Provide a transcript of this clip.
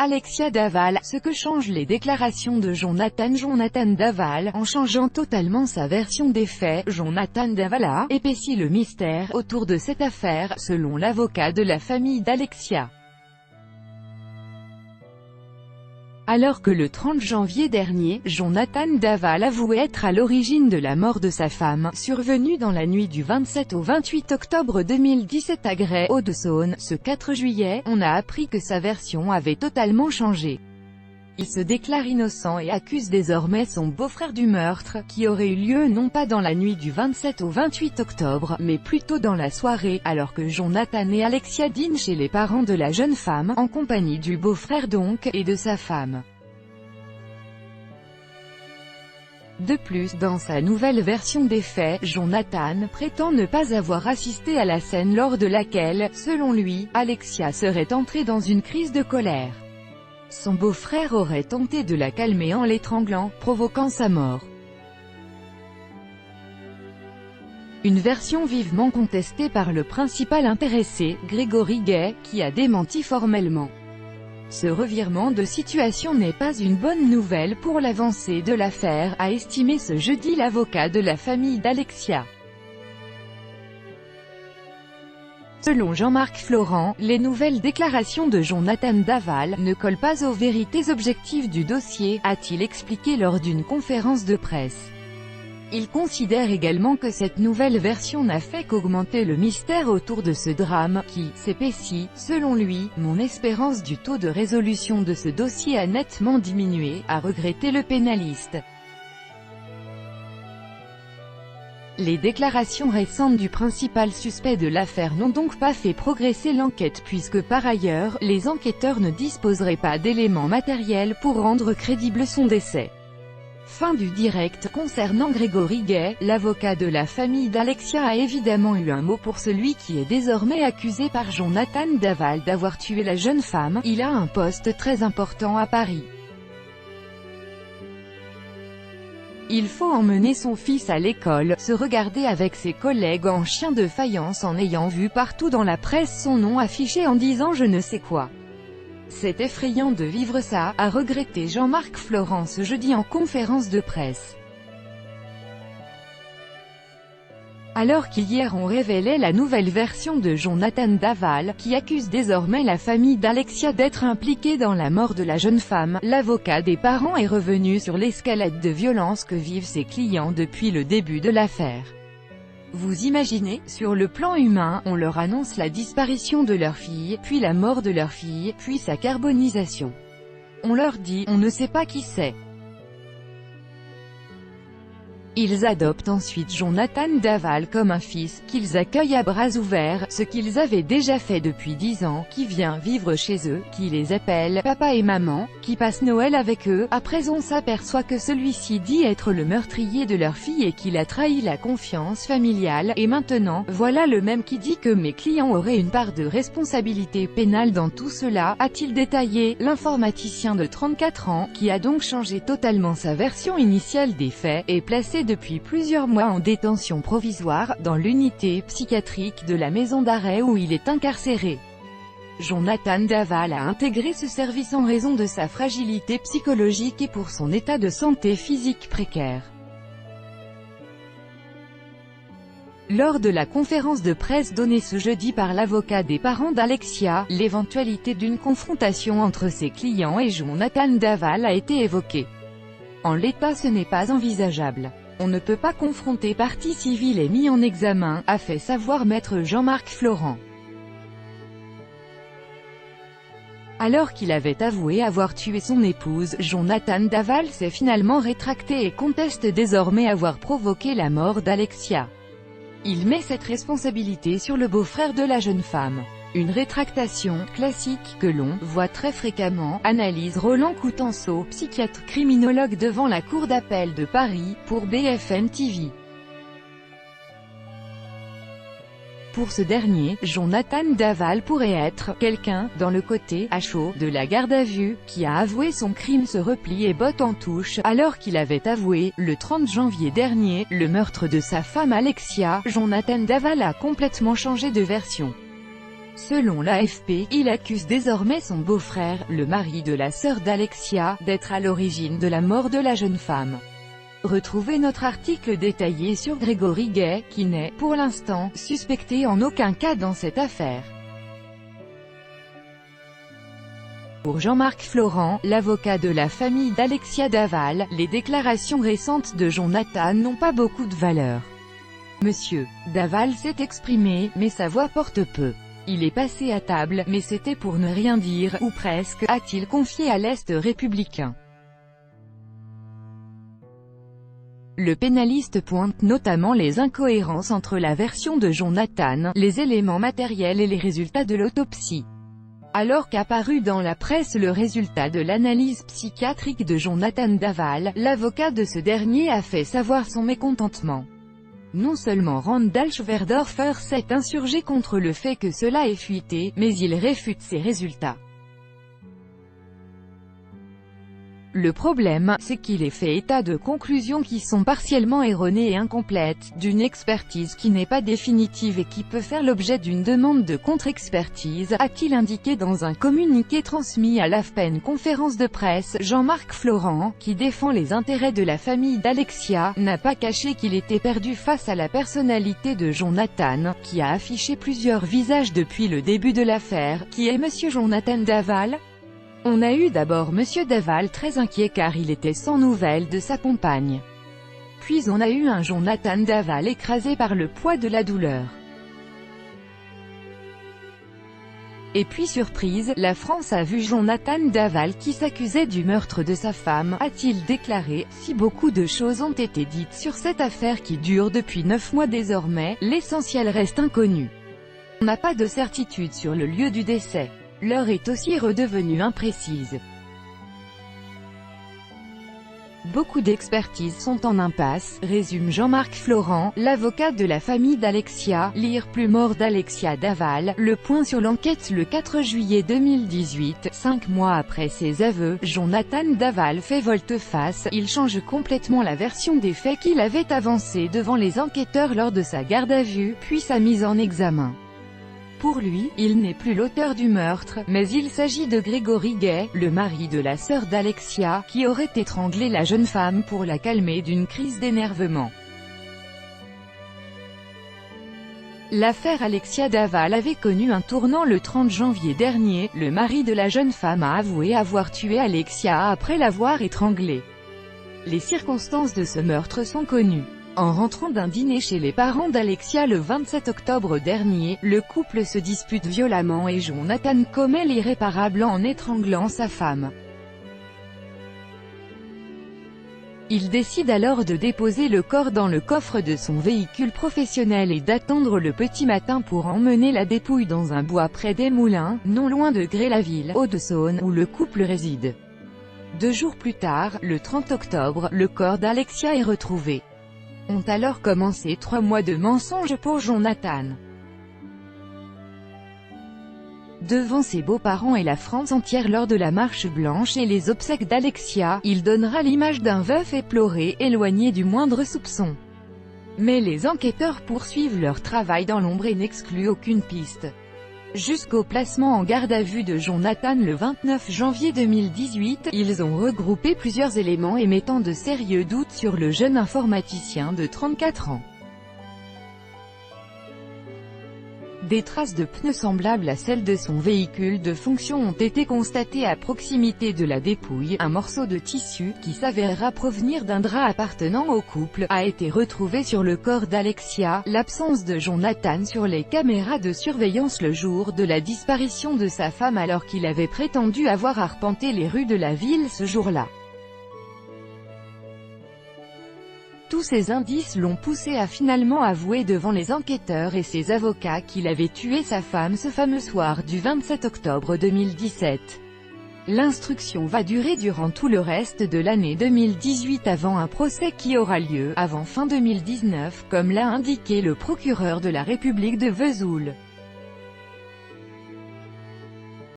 Alexia Daval, ce que changent les déclarations de Jonathan Daval, en changeant totalement sa version des faits. Jonathan Daval a épaissi le mystère autour de cette affaire, selon l'avocat de la famille d'Alexia. Alors que le 30 janvier dernier, Jonathan Daval avouait être à l'origine de la mort de sa femme, survenue dans la nuit du 27 au 28 octobre 2017 à Gray, Hauts-de-Saône, ce 4 juillet, on a appris que sa version avait totalement changé. Il se déclare innocent et accuse désormais son beau-frère du meurtre, qui aurait eu lieu non pas dans la nuit du 27 au 28 octobre, mais plutôt dans la soirée, alors que Jonathan et Alexia dînent chez les parents de la jeune femme, en compagnie du beau-frère donc, et de sa femme. De plus, dans sa nouvelle version des faits, Jonathan prétend ne pas avoir assisté à la scène lors de laquelle, selon lui, Alexia serait entrée dans une crise de colère. Son beau-frère aurait tenté de la calmer en l'étranglant, provoquant sa mort. Une version vivement contestée par le principal intéressé, Grégory Gay, qui a démenti formellement. Ce revirement de situation n'est pas une bonne nouvelle pour l'avancée de l'affaire, a estimé ce jeudi l'avocat de la famille d'Alexia. Selon Jean-Marc Florent, les nouvelles déclarations de Jonathan Daval ne collent pas aux vérités objectives du dossier, a-t-il expliqué lors d'une conférence de presse. Il considère également que cette nouvelle version n'a fait qu'augmenter le mystère autour de ce drame, qui s'épaissit. Selon lui, mon espérance du taux de résolution de ce dossier a nettement diminué, a regretté le pénaliste. Les déclarations récentes du principal suspect de l'affaire n'ont donc pas fait progresser l'enquête puisque par ailleurs, les enquêteurs ne disposeraient pas d'éléments matériels pour rendre crédible son décès. Fin du direct. Concernant Grégory Gay, l'avocat de la famille d'Alexia a évidemment eu un mot pour celui qui est désormais accusé par Jonathan Daval d'avoir tué la jeune femme. Il a un poste très important à Paris. Il faut emmener son fils à l'école, se regarder avec ses collègues en chien de faïence en ayant vu partout dans la presse son nom affiché en disant je ne sais quoi. C'est effrayant de vivre ça, a regretté Jean-Marc Florent ce jeudi en conférence de presse. Alors qu'hier on révélait la nouvelle version de Jonathan Daval, qui accuse désormais la famille d'Alexia d'être impliquée dans la mort de la jeune femme, l'avocat des parents est revenu sur l'escalade de violence que vivent ses clients depuis le début de l'affaire. Vous imaginez, sur le plan humain, on leur annonce la disparition de leur fille, puis la mort de leur fille, puis sa carbonisation. On leur dit, on ne sait pas qui c'est. Ils adoptent ensuite Jonathan Daval comme un fils, qu'ils accueillent à bras ouverts, ce qu'ils avaient déjà fait depuis 10 ans, qui vient vivre chez eux, qui les appelle « papa et maman », qui passe Noël avec eux. Après on s'aperçoit que celui-ci dit être le meurtrier de leur fille et qu'il a trahi la confiance familiale, et maintenant, voilà le même qui dit que mes clients auraient une part de responsabilité pénale dans tout cela, a-t-il détaillé. L'informaticien de 34 ans, qui a donc changé totalement sa version initiale des faits, est placé depuis plusieurs mois en détention provisoire, dans l'unité psychiatrique de la maison d'arrêt où il est incarcéré. Jonathan Daval a intégré ce service en raison de sa fragilité psychologique et pour son état de santé physique précaire. Lors de la conférence de presse donnée ce jeudi par l'avocat des parents d'Alexia, l'éventualité d'une confrontation entre ses clients et Jonathan Daval a été évoquée. En l'état ce n'est pas envisageable. On ne peut pas confronter partie civile et mis en examen, a fait savoir maître Jean-Marc Florent. Alors qu'il avait avoué avoir tué son épouse, Jonathan Daval s'est finalement rétracté et conteste désormais avoir provoqué la mort d'Alexia. Il met cette responsabilité sur le beau-frère de la jeune femme. Une rétractation classique que l'on voit très fréquemment, analyse Roland Coutenceau, psychiatre criminologue devant la Cour d'appel de Paris, pour BFM TV. Pour ce dernier, Jonathan Daval pourrait être « quelqu'un, dans le côté « à chaud » de la garde à vue, qui a avoué son crime se replie et botte en touche, alors qu'il avait avoué, le 30 janvier dernier, le meurtre de sa femme Alexia. Jonathan Daval a complètement changé de version. Selon l'AFP, il accuse désormais son beau-frère, le mari de la sœur d'Alexia, d'être à l'origine de la mort de la jeune femme. Retrouvez notre article détaillé sur Grégory Gay, qui n'est, pour l'instant, suspecté en aucun cas dans cette affaire. Pour Jean-Marc Florent, l'avocat de la famille d'Alexia Daval, les déclarations récentes de Jonathan n'ont pas beaucoup de valeur. Monsieur Daval s'est exprimé, mais sa voix porte peu. Il est passé à table, mais c'était pour ne rien dire, ou presque, a-t-il confié à l'Est républicain. Le pénaliste pointe notamment les incohérences entre la version de Jonathan, les éléments matériels et les résultats de l'autopsie. Alors qu'apparu dans la presse le résultat de l'analyse psychiatrique de Jonathan Daval, l'avocat de ce dernier a fait savoir son mécontentement. Non seulement Randall Schwerdorfer s'est insurgé contre le fait que cela ait fuité, mais il réfute ces résultats. Le problème, c'est qu'il est fait état de conclusions qui sont partiellement erronées et incomplètes, d'une expertise qui n'est pas définitive et qui peut faire l'objet d'une demande de contre-expertise, a-t-il indiqué dans un communiqué transmis à l'AFP. Conférence de presse. Jean-Marc Florent, qui défend les intérêts de la famille d'Alexia, n'a pas caché qu'il était perdu face à la personnalité de Jonathan, qui a affiché plusieurs visages depuis le début de l'affaire. Qui est Monsieur Jonathan Daval? On a eu d'abord Monsieur Daval très inquiet car il était sans nouvelles de sa compagne. Puis on a eu un Jonathan Daval écrasé par le poids de la douleur. Et puis surprise, la France a vu Jonathan Daval qui s'accusait du meurtre de sa femme, a-t-il déclaré. Si beaucoup de choses ont été dites sur cette affaire qui dure depuis 9 mois désormais, l'essentiel reste inconnu. On n'a pas de certitude sur le lieu du décès. L'heure est aussi redevenue imprécise. Beaucoup d'expertises sont en impasse, résume Jean-Marc Florent, l'avocat de la famille d'Alexia. Lire plus mort d'Alexia Daval, le point sur l'enquête le 4 juillet 2018, 5 mois après ses aveux, Jonathan Daval fait volte-face, il change complètement la version des faits qu'il avait avancée devant les enquêteurs lors de sa garde à vue, puis sa mise en examen. Pour lui, il n'est plus l'auteur du meurtre, mais il s'agit de Grégory Gay, le mari de la sœur d'Alexia, qui aurait étranglé la jeune femme pour la calmer d'une crise d'énervement. L'affaire Alexia Daval avait connu un tournant le 30 janvier dernier, le mari de la jeune femme a avoué avoir tué Alexia après l'avoir étranglée. Les circonstances de ce meurtre sont connues. En rentrant d'un dîner chez les parents d'Alexia le 27 octobre dernier, le couple se dispute violemment et Jonathan commet l'irréparable en étranglant sa femme. Il décide alors de déposer le corps dans le coffre de son véhicule professionnel et d'attendre le petit matin pour emmener la dépouille dans un bois près des Moulins, non loin de Gré-la-Ville, Hauts-de-Saône, où le couple réside. 2 jours plus tard, le 30 octobre, le corps d'Alexia est retrouvé. Ont alors commencé 3 mois de mensonges pour Jonathan. Devant ses beaux-parents et la France entière lors de la marche blanche et les obsèques d'Alexia, il donnera l'image d'un veuf éploré, éloigné du moindre soupçon. Mais les enquêteurs poursuivent leur travail dans l'ombre et n'excluent aucune piste. Jusqu'au placement en garde à vue de Jonathan le 29 janvier 2018, ils ont regroupé plusieurs éléments émettant de sérieux doutes sur le jeune informaticien de 34 ans. Des traces de pneus semblables à celles de son véhicule de fonction ont été constatées à proximité de la dépouille. Un morceau de tissu, qui s'avérera provenir d'un drap appartenant au couple, a été retrouvé sur le corps d'Alexia. L'absence de Jonathan sur les caméras de surveillance le jour de la disparition de sa femme alors qu'il avait prétendu avoir arpenté les rues de la ville ce jour-là. Tous ces indices l'ont poussé à finalement avouer devant les enquêteurs et ses avocats qu'il avait tué sa femme ce fameux soir du 27 octobre 2017. L'instruction va durer durant tout le reste de l'année 2018 avant un procès qui aura lieu avant fin 2019, comme l'a indiqué le procureur de la République de Vesoul.